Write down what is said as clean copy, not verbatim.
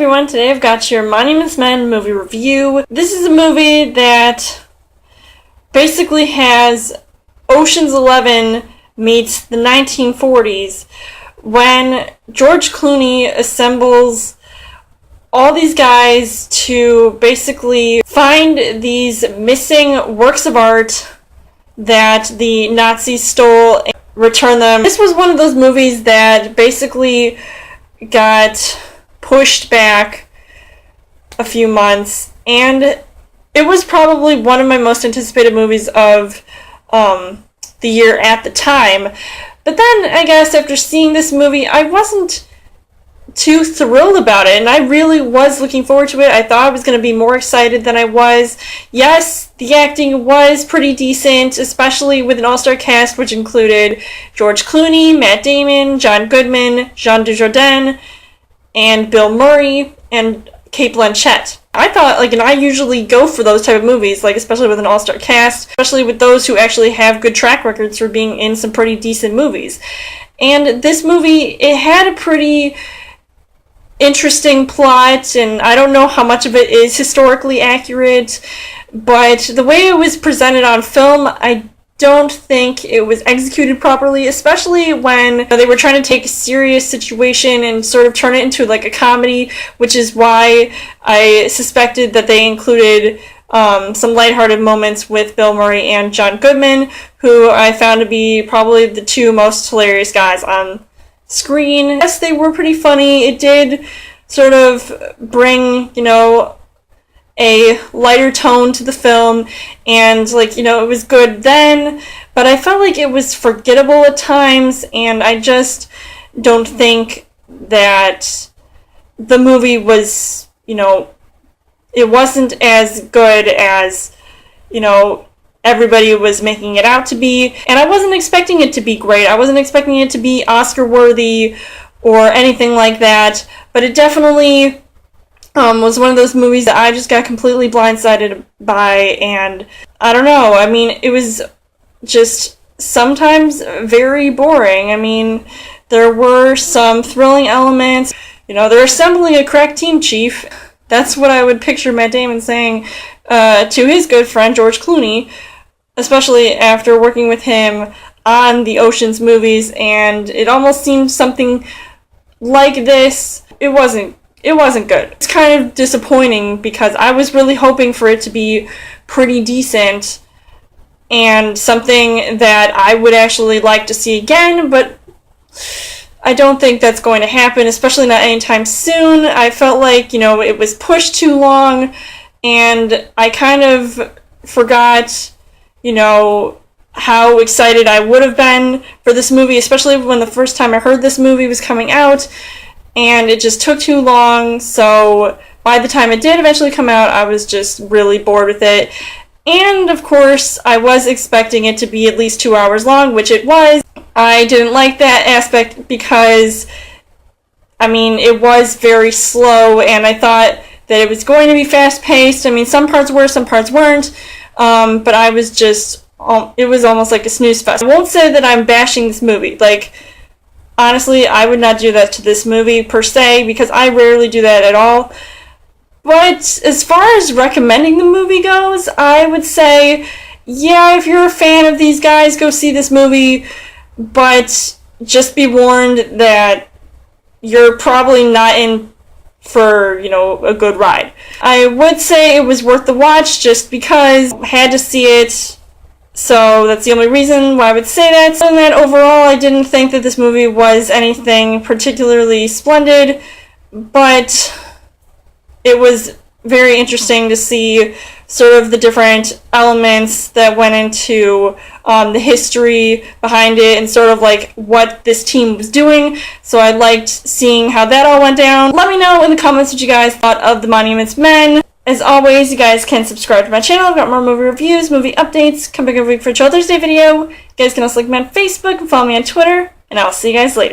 everyone, today I've got your Monuments Men movie review. This is a movie that basically has Ocean's 11 meets the 1940s when George Clooney assembles all these guys to basically find these missing works of art that the Nazis stole and return them. This was one of those movies that basically got pushed back a few months, and it was probably one of my most anticipated movies of the year at the time. But then, I guess, after seeing this movie, I wasn't too thrilled about it, and I really was looking forward to it. I thought I was going to be more excited than I was. Yes, the acting was pretty decent, especially with an all-star cast which included George Clooney, Matt Damon, John Goodman, Jean Dujardin, and Bill Murray, and Cate Blanchett. I thought, and I usually go for those type of movies, especially with an all-star cast, especially with those who actually have good track records for being in some pretty decent movies. And this movie, it had a pretty interesting plot, and I don't know how much of it is historically accurate, but the way it was presented on film, I don't think it was executed properly, especially when they were trying to take a serious situation and sort of turn it into a comedy, which is why I suspected that they included some lighthearted moments with Bill Murray and John Goodman, who I found to be probably the two most hilarious guys on screen. Yes, they were pretty funny. It did sort of bring, a lighter tone to the film, and it was good then, but I felt like it was forgettable at times, and I just don't think that the movie was, it wasn't as good as, everybody was making it out to be, and I wasn't expecting it to be great. I wasn't expecting it to be Oscar worthy or anything like that, but it definitely was one of those movies that I just got completely blindsided by, and I don't know, it was just sometimes very boring. There were some thrilling elements. They're assembling a crack team, Chief. That's what I would picture Matt Damon saying to his good friend George Clooney, especially after working with him on the Ocean's movies, and it almost seemed something like this. It wasn't good. It's kind of disappointing because I was really hoping for it to be pretty decent and something that I would actually like to see again, but I don't think that's going to happen, especially not anytime soon. I felt like, it was pushed too long, and I kind of forgot, how excited I would have been for this movie, especially when the first time I heard this movie was coming out, and it just took too long, so by the time it did eventually come out, I was just really bored with it. And, of course, I was expecting it to be at least 2 hours long, which it was. I didn't like that aspect because, it was very slow, and I thought that it was going to be fast-paced. Some parts were, some parts weren't, but I was just, it was almost like a snooze fest. I won't say that I'm bashing this movie. Honestly, I would not do that to this movie per se, because I rarely do that at all. But as far as recommending the movie goes, I would say, yeah, if you're a fan of these guys, go see this movie, but just be warned that you're probably not in for, a good ride. I would say it was worth the watch just because I had to see it. So that's the only reason why I would say that. Other than that, overall, I didn't think that this movie was anything particularly splendid, but it was very interesting to see sort of the different elements that went into the history behind it and sort of what this team was doing. So I liked seeing how that all went down. Let me know in the comments what you guys thought of the Monuments Men. As always, you guys can subscribe to my channel. I've got more movie reviews, movie updates. Come back every week for a Chill Thursday video. You guys can also like me on Facebook and follow me on Twitter. And I'll see you guys later.